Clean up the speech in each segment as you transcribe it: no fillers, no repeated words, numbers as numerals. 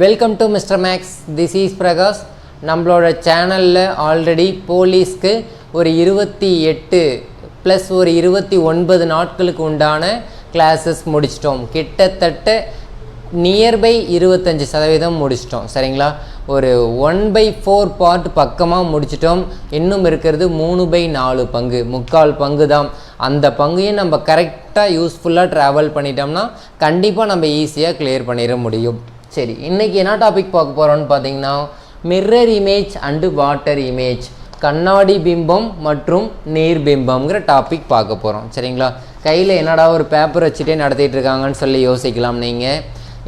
Welcome to mister maths. This is Prakash. நம்மளோட சேனலில் already போலீஸ்க்கு ஒரு 28 ப்ளஸ் ஒரு 29 நாட்களுக்கு உண்டான கிளாஸஸ் முடிச்சிட்டோம். கிட்டத்தட்ட நியர்பை 25% முடிச்சிட்டோம். சரிங்களா? ஒரு 1/4 பார்ட் பக்கமாக முடிச்சிட்டோம். இன்னும் இருக்கிறது 3/4 பங்கு, 3/4 பங்கு தான். அந்த பங்கையும் நம்ம கரெக்டாக யூஸ்ஃபுல்லாக ட்ராவல் பண்ணிட்டோம்னா கண்டிப்பாக நம்ம ஈஸியாக கிளியர் பண்ணிட முடியும். சரி, இன்றைக்கி என்ன டாபிக் பார்க்க போகிறோன்னு பார்த்தீங்கன்னா mirror image and water image, கண்ணாடி பிம்பம் மற்றும் நீர் பிம்பம்ங்கிற டாபிக் பார்க்க போகிறோம். சரிங்களா? கையில் என்னடா ஒரு பேப்பர் வச்சுட்டே நடத்திட்டு இருக்காங்கன்னு சொல்லி யோசிக்கலாம் நீங்கள்.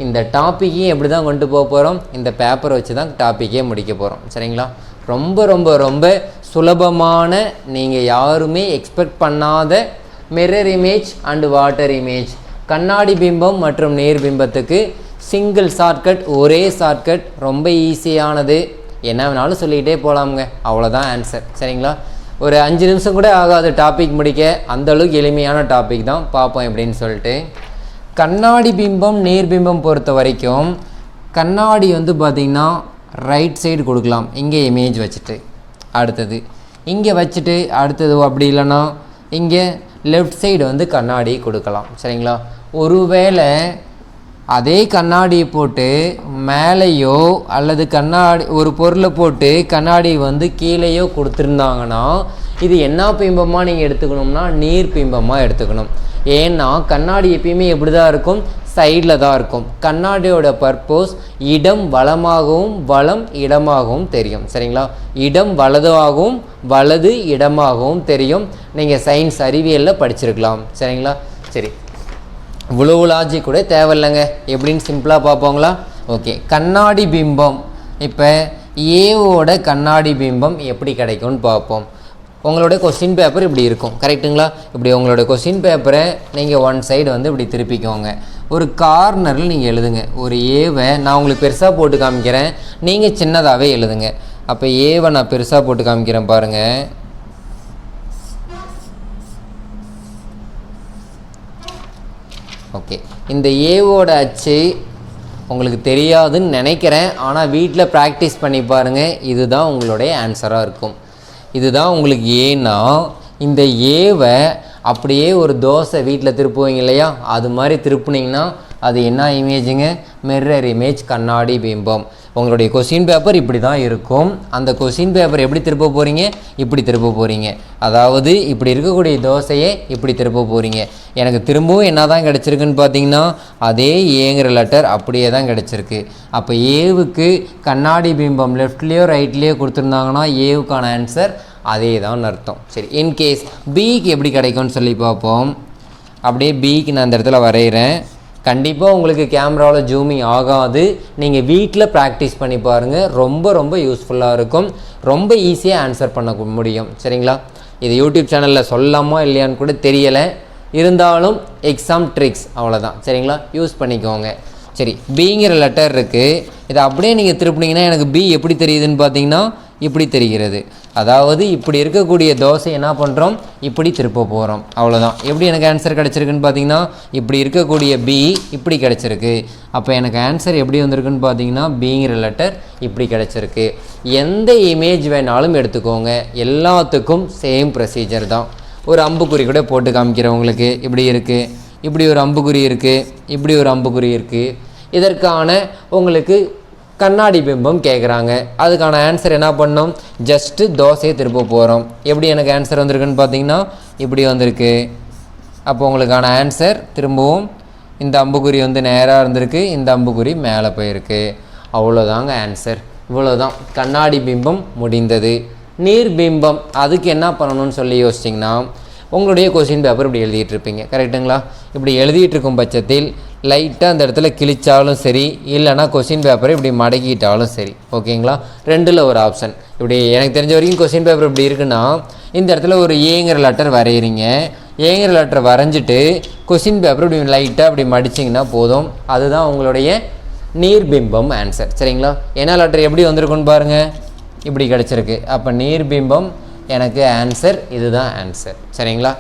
இந்த டாப்பிக்கையும் எப்படி தான் கொண்டு போக போகிறோம், இந்த பேப்பரை வச்சு தான் டாப்பிக்கே முடிக்க போகிறோம். சரிங்களா? ரொம்ப ரொம்ப ரொம்ப சுலபமான, நீங்கள் யாருமே எக்ஸ்பெக்ட் பண்ணாத mirror image and water image, கண்ணாடி பிம்பம் மற்றும் நீர் பிம்பத்துக்கு சிங்கிள் ஷார்ட்கட், ஒரே ஷார்ட்கட், ரொம்ப ஈஸியானது. என்ன வேணாலும் சொல்லிக்கிட்டே போகலாமுங்க, அவ்வளோதான் ஆன்சர். சரிங்களா? ஒரு 5 நிமிஷம் கூட ஆகாது டாபிக் முடிக்க, அந்தளவுக்கு எளிமையான டாபிக் தான். பார்ப்போம் எப்படின்னு சொல்லிட்டு. கண்ணாடி பிம்பம் நீர் பிம்பம் பொறுத்த வரைக்கும் கண்ணாடி பார்த்திங்கன்னா ரைட் சைடு கொடுக்கலாம், இங்கே இமேஜ் வச்சுட்டு, அடுத்தது இங்கே வச்சுட்டு, அடுத்தது அப்படி இல்லைன்னா இங்கே லெஃப்ட் சைடு கண்ணாடி கொடுக்கலாம். சரிங்களா? ஒருவேளை அதே கண்ணாடியை போட்டு மேலேயோ அல்லது கண்ணாடி ஒரு பொருளை போட்டு கண்ணாடி கீழேயோ கொடுத்துருந்தாங்கன்னா இது என்ன பிம்பமாக நீங்கள் எடுத்துக்கணும்னா நீர் பிம்பமாக எடுத்துக்கணும். ஏன்னா கண்ணாடி எப்பயுமே எப்படி தான் இருக்கும், சைடில் தான் இருக்கும். கண்ணாடியோட பர்பஸ் இடம் வலமாகவும் வலம் இடமாகவும் தெரியும். சரிங்களா? இடம் வலதாகவும் வலது இடமாகவும் தெரியும். நீங்கள் சயின்ஸ் அறிவியலில் படிச்சிருக்கலாம். சரிங்களா? சரி, இவ்வளோ லாஜிக் கூட தேவையில்லைங்க. எப்படின்னு சிம்பிளாக பார்ப்போங்களா? ஓகே, கண்ணாடி பிம்பம். இப்போ ஏவோட கண்ணாடி பிம்பம் எப்படி கிடைக்கும்னு பார்ப்போம். உங்களோட கொஸ்டின் பேப்பர் இப்படி இருக்கும், கரெக்டுங்களா? இப்படி உங்களோட கொஸ்டின் பேப்பரை நீங்கள் ஒன் சைடு இப்படி திருப்பிக்கோங்க. ஒரு கார்னரில் நீங்கள் எழுதுங்க. ஒரு ஏவை நான் உங்களுக்கு பெருசாக போட்டு காமிக்கிறேன், நீங்கள் சின்னதாகவே எழுதுங்க. அப்போ ஏவை நான் பெருசாக போட்டு காமிக்கிறேன் பாருங்கள். ஓகே, இந்த ஏவோட அச்சு உங்களுக்கு தெரியாதுன்னு நினைக்கிறேன், ஆனால் வீட்டில் ப்ராக்டிஸ் பண்ணி பாருங்கள். இதுதான் உங்களுடைய ஆன்சராக இருக்கும். இதுதான் உங்களுக்கு ஏன்னா இந்த ஏவை அப்படியே ஒரு தோசை வீட்டில் திருப்புவீங்க இல்லையா, அது மாதிரி திருப்புனீங்கன்னா அது என்ன இமேஜுங்க, மிரர் இமேஜ், கண்ணாடி பிம்பம். உங்களுடைய கொஸ்டின் பேப்பர் இப்படி தான் இருக்கும். அந்த கொஸ்டின் பேப்பர் எப்படி திருப்ப போகிறீங்க, இப்படி திருப்ப போகிறீங்க. அதாவது இப்படி இருக்கக்கூடிய தோசையை இப்படி திருப்ப போகிறீங்க. எனக்கு திரும்பவும் என்ன தான் கிடச்சிருக்குன்னு பார்த்தீங்கன்னா அதே ஏங்கிற லெட்டர் அப்படியே தான் கிடச்சிருக்கு. அப்போ ஏவுக்கு கண்ணாடி பிம்பம் லெஃப்ட்லேயோ ரைட்லேயோ கொடுத்துருந்தாங்கன்னா ஏவுக்கான ஆன்சர் அதே தான் அர்த்தம். சரி, இன்கேஸ் பிக்கு எப்படி கிடைக்கும்னு சொல்லி பார்ப்போம். அப்படியே பிக்கு நான் அந்த இடத்துல வரைகிறேன். கண்டிப்பாக உங்களுக்கு கேமராவில் ஜூமிங் ஆகாது, நீங்கள் வீட்டில் ப்ராக்டிஸ் பண்ணி பாருங்கள். ரொம்ப ரொம்ப யூஸ்ஃபுல்லாக இருக்கும், ரொம்ப ஈஸியாக ஆன்சர் பண்ண முடியும். சரிங்களா? இது யூடியூப் சேனலில் சொல்லாமா இல்லையான்னு கூட தெரியலை, இருந்தாலும் எக்ஸாம் ட்ரிக்ஸ் அவ்வளோதான். சரிங்களா? யூஸ் பண்ணிக்கோங்க. சரி, பிங்கிற லெட்டர் இருக்குது. இதை அப்படியே நீங்கள் திருப்பினீங்கன்னா எனக்கு பி எப்படி தெரியுதுன்னு பார்த்தீங்கன்னா இப்படி தெரிகிறது. அதாவது இப்படி இருக்கக்கூடிய தோசை என்ன பண்ணுறோம், இப்படி திருப்ப போகிறோம். அவ்வளோதான். எப்படி எனக்கு ஆன்சர் கிடச்சிருக்குன்னு பார்த்தீங்கன்னா இப்படி இருக்கக்கூடிய பி இப்படி கிடச்சிருக்கு. அப்போ எனக்கு ஆன்சர் எப்படி வந்திருக்குன்னு பார்த்தீங்கன்னா பிங்கிற லெட்டர் இப்படி கிடச்சிருக்கு. எந்த இமேஜ் வேணாலும் எடுத்துக்கோங்க, எல்லாத்துக்கும் சேம் ப்ரொசீஜர் தான். ஒரு அம்புக்குறி கூட போட்டு காமிக்கிறவங்களுக்கு இப்படி இருக்குது, இப்படி ஒரு அம்புக்குறி இருக்குது, இப்படி ஒரு அம்புக்குறி இருக்குது. இதற்கான உங்களுக்கு கண்ணாடி பிம்பம் கேட்குறாங்க. அதுக்கான ஆன்சர் என்ன பண்ணோம், ஜஸ்ட்டு தோசையை திருப்ப போகிறோம். எப்படி எனக்கு ஆன்சர் வந்திருக்குன்னு பார்த்தீங்கன்னா இப்படி வந்திருக்கு. அப்போ உங்களுக்கான ஆன்சர் திரும்பவும் இந்த அம்புக்குறி நேராக இருந்திருக்கு, இந்த அம்புக்குறி மேலே போயிருக்கு. அவ்வளோதாங்க ஆன்சர். இவ்வளோதான், கண்ணாடி பிம்பம் முடிந்தது. நீர் பிம்பம் அதுக்கு என்ன பண்ணணும்னு சொல்லி யோசிச்சிங்கன்னா உங்களுடைய கொஸ்டின் பேப்பர் இப்படி எழுதிட்டு இருப்பீங்க, கரெக்டுங்களா? இப்படி எழுதிட்டு இருக்கும் பட்சத்தில் லைட்டாக அந்த இடத்துல கிழிச்சாலும் சரி, இல்லைனா கொஸ்டின் பேப்பரை இப்படி மடக்கிட்டாலும் சரி. ஓகேங்களா? ரெண்டில் ஒரு ஆப்ஷன். இப்படி எனக்கு தெரிஞ்ச வரைக்கும் கொஸ்டின் பேப்பர் இப்படி இருக்குன்னா இந்த இடத்துல ஒரு ஏங்கிற லெட்டர் வரைகிறீங்க. ஏங்கிற லெட்டர் வரைஞ்சிட்டு கொஸ்டின் பேப்பர் இப்படி லைட்டாக இப்படி மடிச்சிங்கன்னா போதும். அதுதான் உங்களுடைய நீர் பிம்பம் ஆன்சர். சரிங்களா? என்ன லெட்டர் எப்படி வந்திருக்குன்னு பாருங்கள், இப்படி கிடச்சிருக்கு. அப்போ நீர் பிம்பம் எனக்கு ஆன்சர், இதுதான் ஆன்சர். சரிங்களா?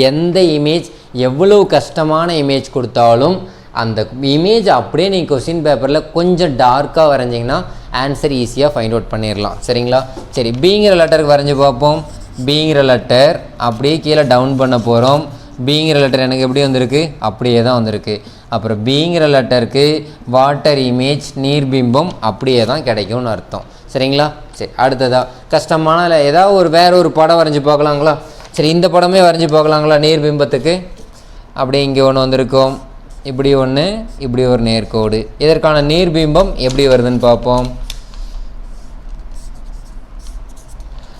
எந்த இமேஜ் எவ்வளோ கஷ்டமான இமேஜ் கொடுத்தாலும் அந்த இமேஜ் அப்படியே நீங்கள் கொஸ்டின் பேப்பரில் கொஞ்சம் டார்க்காக வரைஞ்சிங்கன்னா ஆன்சர் ஈஸியாக ஃபைண்ட் அவுட் பண்ணிடலாம். சரிங்களா? சரி, பிங்கிற லெட்டருக்கு வரைஞ்சி பார்ப்போம். பிங்கிற லெட்டர் அப்படியே கீழே டவுன் பண்ண போகிறோம். பிங்கிற லெட்டர் எனக்கு எப்படி வந்திருக்கு? அப்படியே தான் வந்திருக்கு. அப்புறம் பிங்கிற லெட்டருக்கு வாட்டர் இமேஜ் நீர்பிம்பம் அப்படியே தான் கிடைக்கும்னு அர்த்தம். சரிங்களா? சரி, அடுத்ததாக கஷ்டமான ஏதாவது வேறு ஒரு படம் வரைஞ்சி பார்க்கலாங்களா? சரி, இந்த படமே வரைஞ்சி பார்க்கலாங்களா? நீர்பிம்பத்துக்கு அப்படியே இங்கே ஒன்று வந்திருக்கும், இப்படி ஒன்று, இப்படி ஒரு நேர்கோடு. இதற்கான நீர்பிம்பம் எப்படி வருதுன்னு பார்ப்போம்.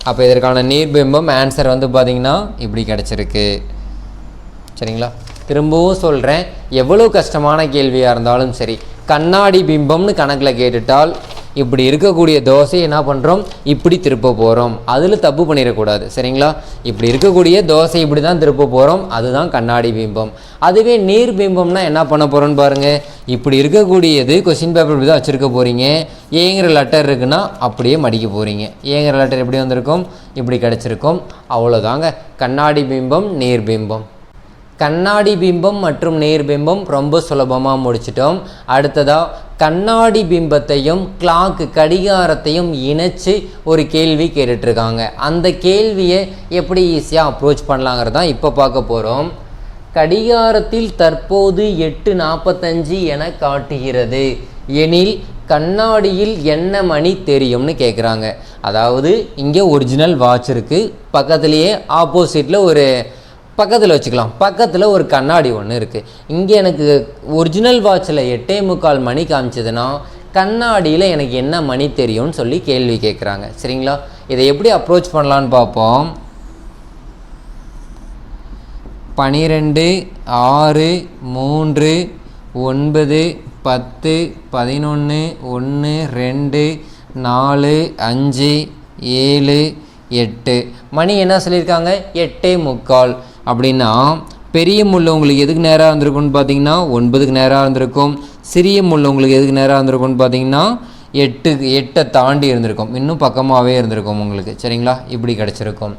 அப்போ இதற்கான நீர்பிம்பம் ஆன்சர் வந்து பார்த்திங்கன்னா இப்படி கிடச்சிருக்கு. சரிங்களா? திரும்பவும் சொல்கிறேன், எவ்வளோ கஷ்டமான கேள்வியாக இருந்தாலும் சரி, கண்ணாடி பிம்பம்னு கணக்கில் கேட்டுட்டால் இப்படி இருக்கக்கூடிய தோசை என்ன பண்ணுறோம், இப்படி திருப்ப போகிறோம். அதில் தப்பு பண்ணிடக்கூடாது. சரிங்களா? இப்படி இருக்கக்கூடிய தோசை இப்படி தான் திருப்ப போகிறோம், அதுதான் கண்ணாடி பிம்பம். அதுவே நீர் பிம்பம்னா என்ன பண்ண போகிறோன்னு பாருங்கள். இப்படி இருக்கக்கூடியது கொஸ்டின் பேப்பர் இப்படி தான் வச்சுருக்க போகிறீங்க. ஏங்கிற லெட்டர் இருக்குன்னா அப்படியே மடிக்க போகிறீங்க. ஏங்கிற லெட்டர் எப்படி வந்திருக்கும்? இப்படி கிடச்சிருக்கும். அவ்வளோதாங்க கண்ணாடி பிம்பம், நீர் பிம்பம். கண்ணாடி பிம்பம் மற்றும் நீர்பிம்பம் ரொம்ப சுலபமாக முடிச்சிட்டோம். அடுத்ததாக கண்ணாடி பிம்பத்தையும் கிளாக் கடிகாரத்தையும் இணைச்சு ஒரு கேள்வி கேட்டுட்ருக்காங்க. அந்த கேள்வியை எப்படி ஈஸியாக அப்ரோச் பண்ணலாங்கிறது தான் இப்போ பார்க்க போகிறோம். கடிகாரத்தில் தற்போது 8:45 என காட்டுகிறது எனில் கண்ணாடியில் என்ன மணி தெரியும்னு கேட்குறாங்க. அதாவது இங்கே ஒரிஜினல் வாட்ச் இருக்குது, பக்கத்துலேயே ஆப்போசிட்டில் ஒரு பக்கத்தில் வச்சுக்கலாம், பக்கத்தில் ஒரு கண்ணாடி ஒன்று இருக்குது. இங்கே எனக்கு ஒரிஜினல் வாட்சில் 8:45 மணி காமிச்சதுன்னா கண்ணாடியில் எனக்கு என்ன மணி தெரியும்னு சொல்லி கேள்வி கேட்குறாங்க. சரிங்களா? இதை எப்படி அப்ரோச் பண்ணலான்னு பார்ப்போம். 12, 6, 3, 9, 10, 11, 1, 2, 4, 5, 7, 8 மணி என்ன சொல்லியிருக்காங்க? 8:45 அப்படின்னா பெரிய முள் உங்களுக்கு எதுக்கு நேராக இருந்திருக்கும்னு பார்த்தீங்கன்னா 9க்கு நேராக இருந்திருக்கும். சிறிய முள் உங்களுக்கு எதுக்கு நேராக இருந்திருக்கும்னு பார்த்தீங்கன்னா 8 தாண்டி இருந்திருக்கும், இன்னும் பக்கமாகவே இருந்திருக்கும் உங்களுக்கு. சரிங்களா? இப்படி கிடச்சிருக்கும்.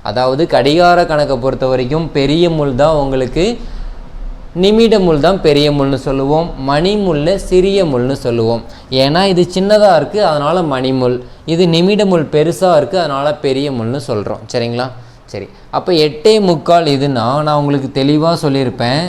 அதாவது கடிகார கணக்கை பொறுத்த வரைக்கும் பெரிய முள் தான் உங்களுக்கு நிமிட முள் தான் பெரிய முள்னு சொல்லுவோம், மணி முள்ளை சிறிய முள்னு சொல்லுவோம். ஏன்னா இது சின்னதாக இருக்குது அதனால் மணிமுள், இது நிமிட முள் பெருசாக இருக்குது அதனால் பெரிய முள்னு சொல்கிறோம். சரிங்களா? சரி, அப்போ 8:45 இதுன்னா நான் உங்களுக்கு தெளிவாக சொல்லியிருப்பேன்.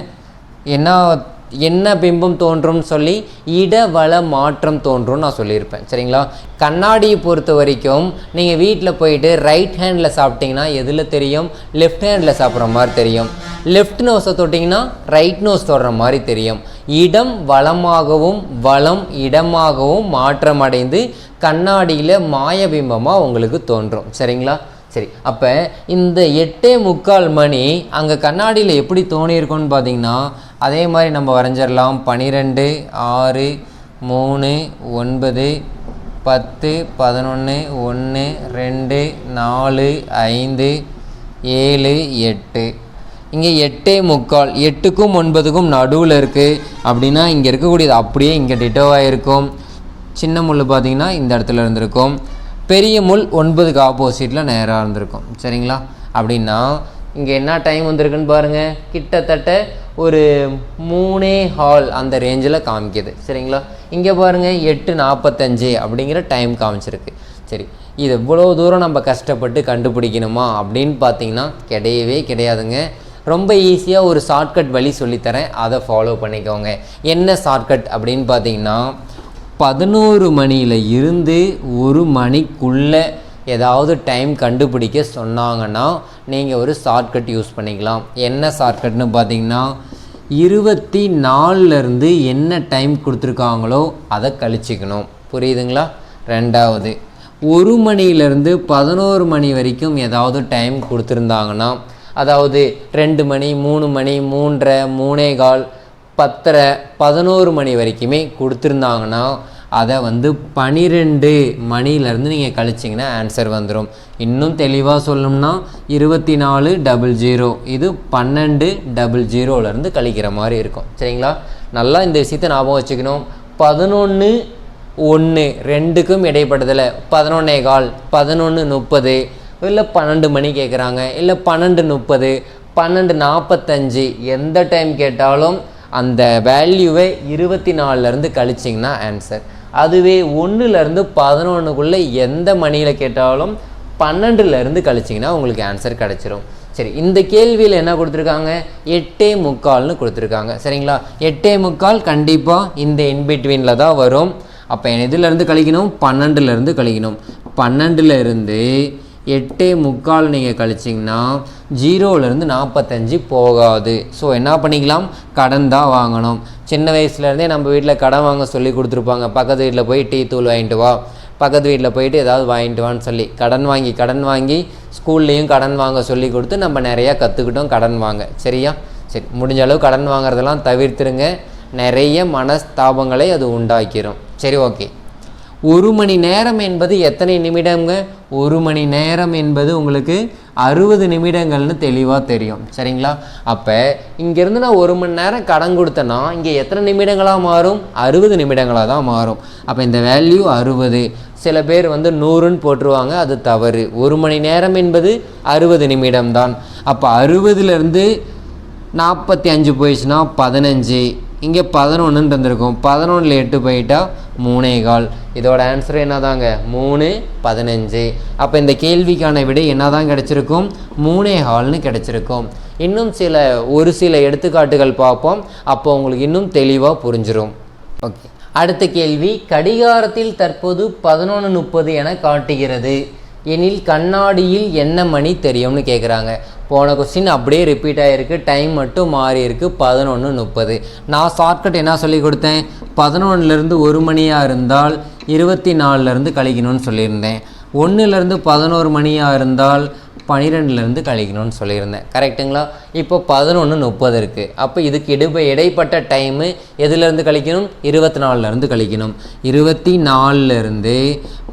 என்ன பிம்பம் தோன்றும்னு சொல்லி இடவள மாற்றம் தோன்றும்னு நான் சொல்லியிருப்பேன். சரிங்களா? கண்ணாடியை பொறுத்த வரைக்கும் நீங்கள் வீட்டில் போயிட்டு ரைட் ஹேண்டில் சாப்பிட்டிங்கன்னா எதில் தெரியும்? லெஃப்ட் ஹேண்டில் சாப்பிட்ற மாதிரி தெரியும். லெஃப்ட் நோஸை தொட்டிங்கன்னா ரைட் நோஸ் தொடுற மாதிரி தெரியும். இடம் வளமாகவும் வளம் இடமாகவும் மாற்றமடைந்து கண்ணாடியில் மாயபிம்பமாக உங்களுக்கு தோன்றும். சரிங்களா? சரி, அப்போ இந்த 8:45 மணி அங்கே கண்ணாடியில் எப்படி தோணியிருக்கோன்னு பார்த்தீங்கன்னா அதே மாதிரி நம்ம வரைஞ்சிடலாம். 12, 6, 3, 9, 10, 11, 1, 2, 4, 5, 7, 8. இங்கே 8:45 8க்கும் 9க்கும் நடுவில் இருக்குது அப்படின்னா இங்கே இருக்கக்கூடியது அப்படியே இங்கே டிட்டோவாக இருக்கும். சின்ன முள் பார்த்திங்கன்னா இந்த இடத்துல இருந்திருக்கும், பெரிய முள் 9க்கு ஆப்போசிட்டில் நேராக இருந்திருக்கும். சரிங்களா? அப்படின்னா இங்கே என்ன டைம் வந்திருக்குன்னு பாருங்கள், கிட்டத்தட்ட ஒரு 3:15 அந்த ரேஞ்சில் காமிக்குது. சரிங்களா? இங்கே பாருங்கள் 8:45 அப்படிங்கிற டைம் காமிச்சிருக்கு. சரி, இது இவ்வளோ தூரம் நம்ம கஷ்டப்பட்டு கண்டுபிடிக்கணுமா அப்படின்னு பார்த்தீங்கன்னா கிடையவே கிடையாதுங்க. ரொம்ப ஈஸியாக ஒரு ஷார்ட்கட் வழி சொல்லித்தரேன், அதை ஃபாலோ பண்ணிக்கோங்க. என்ன ஷார்ட்கட் அப்படின்னு பார்த்தீங்கன்னா 11 மணியில் இருந்து 1 மணிக்குள்ளே ஏதாவது டைம் கண்டுபிடிக்க சொன்னாங்கன்னா நீங்கள் ஒரு ஷார்ட்கட் யூஸ் பண்ணிக்கலாம். என்ன ஷார்ட்கட்னு பார்த்தீங்கன்னா 24லேருந்து என்ன டைம் கொடுத்துருக்காங்களோ அதை கழிச்சிக்கணும். புரியுதுங்களா? ரெண்டாவது 1 மணிலேருந்து 11 மணி வரைக்கும் ஏதாவது டைம் கொடுத்துருந்தாங்கன்னா, அதாவது 2 மணி 3 மணி 3:30 3:15 10:30 11 மணி வரைக்குமே கொடுத்துருந்தாங்கன்னா அதை 12 மணிலேருந்து நீங்கள் கழிச்சிங்கன்னா ஆன்சர் வந்துடும். இன்னும் தெளிவாக சொல்லணும்னா 24:00 இது 12:00 கழிக்கிற மாதிரி இருக்கும். சரிங்களா? நல்லா இந்த விஷயத்தை ஞாபகம் வச்சுக்கணும். 11:01 ரெண்டுக்கும் இடைப்பட்டதில் 11:15 11:30 இல்லை 12 மணி கேட்குறாங்க, இல்லை 12:30 12:45 எந்த டைம் கேட்டாலும் அந்த வேல்யூவை 24லேருந்து கழிச்சிங்கன்னா ஆன்சர். அதுவே 1லேருந்து 11க்குள்ளே எந்த மணியில் கேட்டாலும் 12லேருந்து கழிச்சிங்கன்னா உங்களுக்கு ஆன்சர் கிடச்சிரும். சரி, இந்த கேள்வியில் என்ன கொடுத்துருக்காங்க? 8:45 கொடுத்துருக்காங்க. சரிங்களா, 8:45 கண்டிப்பாக இந்த இன்பிட்வீனில் தான் வரும். அப்போ எதுலேருந்து கழிக்கணும்? 12லேருந்து கழிக்கணும். 12லேருந்து 8:45 நீங்கள் கழிச்சிங்கன்னா 0லேருந்து 45 போகாது. ஸோ என்ன பண்ணிக்கலாம்? கடன் தான் வாங்கணும். சின்ன வயசுலேருந்தே நம்ம வீட்டில் கடன் வாங்க சொல்லி கொடுத்துருப்பாங்க. பக்கத்து வீட்டில் போய் டீ தூள் வாங்கிட்டு வா, பக்கத்து வீட்டில் போயிட்டு ஏதாவது வாங்கிட்டு வான்னு சொல்லி கடன் வாங்கி ஸ்கூல்லேயும் கடன் வாங்க சொல்லி கொடுத்து நம்ம நிறையா கற்றுக்கிட்டோம் கடன் வாங்க. சரியா? சரி, முடிஞ்ச அளவு கடன் வாங்குறதெல்லாம் தவிர்த்துருங்க. நிறைய மனஸ்தாபங்களை அது உண்டாக்கிடும். சரி, ஓகே. 1 மணி நேரம் என்பது எத்தனை நிமிடங்க? 1 மணி நேரம் என்பது உங்களுக்கு 60 நிமிடங்கள்னு தெளிவாக தெரியும். சரிங்களா? அப்போ இங்கேருந்து நான் 1 மணி நேரம் கடன் கொடுத்தேன்னா இங்கே எத்தனை நிமிடங்களாக மாறும்? 60 நிமிடங்களாக தான் மாறும். அப்போ இந்த வேல்யூ 60. சில பேர் 100ன்னு போட்டுருவாங்க, அது தவறு. 1 மணி நேரம் என்பது 60 நிமிடம் தான். அப்போ 60லேருந்து 45 போயிடுச்சுன்னா 15. இங்கே 11ன்னு இருந்திருக்கும். 11ல் 8 போயிட்டா 3.25. இதோட ஆன்சர் என்ன தாங்க? 3:15. அப்போ இந்த கேள்விக்கான விடை என்ன தான் கிடச்சிருக்கும்? 3.25ன்னு கிடச்சிருக்கும். இன்னும் ஒரு சில எடுத்துக்காட்டுகள் பார்ப்போம். அப்போ உங்களுக்கு இன்னும் தெளிவாக புரிஞ்சிடும். ஓகே, அடுத்த கேள்வி. கடிகாரத்தில் தற்போது 11:30 என காட்டுகிறது எனில் கண்ணாடியில் என்ன மணி தெரியும்னு கேட்குறாங்க. போன கொஸ்டின் அப்படியே ரிப்பீட் ஆகிருக்கு, டைம் மட்டும் மாறி இருக்குது. 11:30. நான் ஷார்ட்கட் என்ன சொல்லி கொடுத்தேன்? 11லேருந்து 1 மணியாக இருந்தால் 24லேருந்து கழிக்கணும்னு சொல்லியிருந்தேன். 1லேருந்து 11 மணியாக இருந்தால் 12லேருந்து கழிக்கணும்னு சொல்லியிருந்தேன். கரெக்டுங்களா? இப்போ 11:30 இருக்குது. அப்போ இதுக்கு இடைப்பட்ட டைமு எதுலேருந்து கழிக்கணும்? 24லேருந்து கழிக்கணும். 24லேருந்து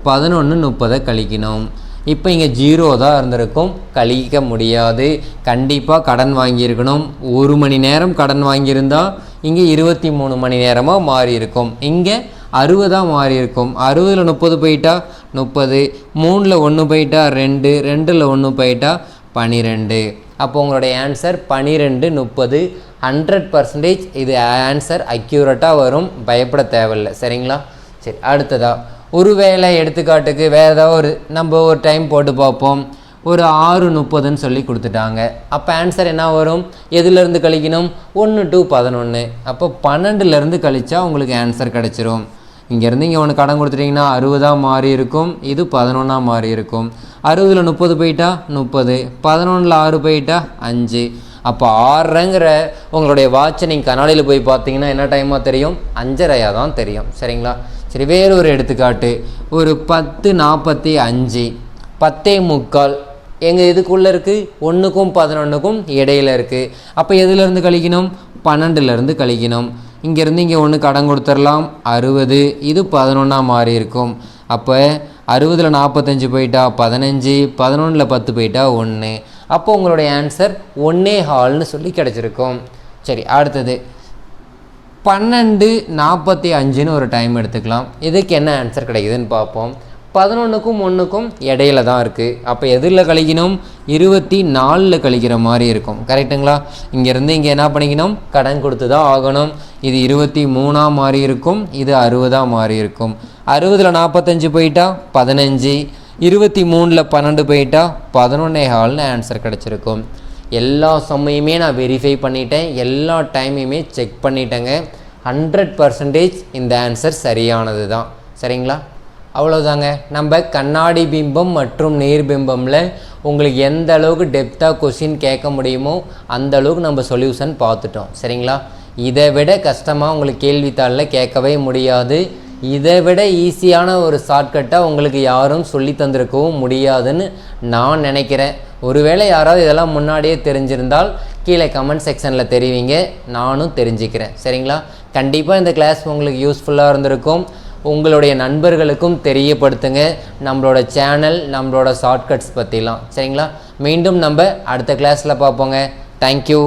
11:30 கழிக்கணும். இப்போ இங்கே 0 தான் இருந்திருக்கும், கழிக்க முடியாது. கண்டிப்பாக கடன் வாங்கியிருக்கணும். 1 மணி நேரம் கடன் வாங்கியிருந்தால் இங்கே 23 மணி நேரமாக மாறி இருக்கும். இங்கே 60 மாறி இருக்கும். 60ல் 30 போயிட்டா 30, 3ல் 1 போயிட்டா 2, 2ல் 1 போயிட்டா 12. அப்போ உங்களுடைய ஆன்சர் 12:30. 100% இது ஆன்சர் அக்யூரேட்டாக வரும், பயப்பட தேவையில்லை. சரிங்களா? சரி, அடுத்ததாக ஒருவேளை எடுத்துக்காட்டுக்கு வேறு ஏதாவது நம்ம ஒரு டைம் போட்டு பார்ப்போம். ஒரு 6:30ன்னு சொல்லி கொடுத்துட்டாங்க. அப்போ ஆன்சர் என்ன வரும்? எதுலேருந்து கழிக்கணும்? 1 to 11. அப்போ 12லேருந்து கழிச்சா உங்களுக்கு ஆன்சர் கிடச்சிரும். இங்கேருந்து இங்கே ஒன்று கடன் கொடுத்துட்டிங்கன்னா 60 மாறி இருக்கும், இது 11 மாறி இருக்கும். 60ல் 30 போயிட்டா 30, 11ல் 6 போயிட்டா 5. அப்போ 6ங்கிற உங்களுடைய வாட்சை நீங்கள் கண்ணாடியில் போய் பார்த்தீங்கன்னா என்ன டைமாக தெரியும்? 5:30 தான் தெரியும். சரிங்களா? சரி, வேறு ஒரு எடுத்துக்காட்டு. ஒரு 10:45, 10:45 எங்கள் இதுக்குள்ளே இருக்குது, 1க்கும் 11க்கும் இடையில் இருக்குது. அப்போ எதுலேருந்து கழிக்கணும்? 12லேருந்து கழிக்கணும். இங்கேருந்து இங்கே 1 கடன் கொடுத்துடலாம். 60, இது 11 மாறி இருக்கும். அப்போ 60ல் 45 போயிட்டா 15, 11ல் 10 போயிட்டா 1. அப்போ உங்களுடைய ஆன்சர் 1.25ன்னு சொல்லி கிடச்சிருக்கும். சரி, அடுத்தது 12:45ன்னு ஒரு டைம் எடுத்துக்கலாம். இதுக்கு என்ன ஆன்சர் கிடைக்குதுன்னு பார்ப்போம். 11க்கும் 1க்கும் இடையில தான் இருக்குது. அப்போ எதில் கழிக்கணும்? 24ல் கழிக்கிற மாதிரி இருக்கும். கரெக்டுங்களா? இங்கேருந்து இங்கே என்ன பண்ணிக்கணும்? கடன் கொடுத்து தான் ஆகணும். இது 23 மாறி இருக்கும், இது 60 மாறி இருக்கும். 60ல் 45 போயிட்டா 15, 23ல் 12 போயிட்டா 11.25ன்னு ஆன்சர் கிடச்சிருக்கும். எல்லா சம்மையுமே நான் வெரிஃபை பண்ணிட்டேன், எல்லா டைமையுமே செக் பண்ணிட்டேங்க. 100% இந்த ஆன்சர் சரியானது தான். சரிங்களா? அவ்வளோதாங்க. நம்ம கண்ணாடி பிம்பம் மற்றும் நீர்பிம்பமில் உங்களுக்கு எந்த அளவுக்கு டெப்த்தாக கொஸ்டின் கேட்க முடியுமோ அந்த அளவுக்கு நம்ம சொல்யூஷன் பார்த்துட்டோம். சரிங்களா? இதை விட கஷ்டமாக உங்களுக்கு கேள்வித்தாளில் கேட்கவே முடியாது. இதை விட ஈஸியான ஒரு ஷார்ட்கட்டாக உங்களுக்கு யாரும் சொல்லி தந்திருக்கவும் முடியாதுன்னு நான் நினைக்கிறேன். ஒருவேளை யாராவது இதெல்லாம் முன்னாடியே தெரிஞ்சிருந்தால் கீழே கமெண்ட் செக்ஷனில் தெரிவிங்க, நானும் தெரிஞ்சுக்கிறேன். சரிங்களா? கண்டிப்பாக இந்த கிளாஸ் உங்களுக்கு யூஸ்ஃபுல்லாக இருந்திருக்கும். உங்களுடைய நண்பர்களுக்கும் தெரியப்படுத்துங்க நம்மளோட சேனல், நம்மளோட ஷார்ட்கட்ஸ் பற்றிலாம். சரிங்களா? மீண்டும் நம்ம அடுத்த கிளாஸில் பார்ப்போங்க. தேங்க்யூ.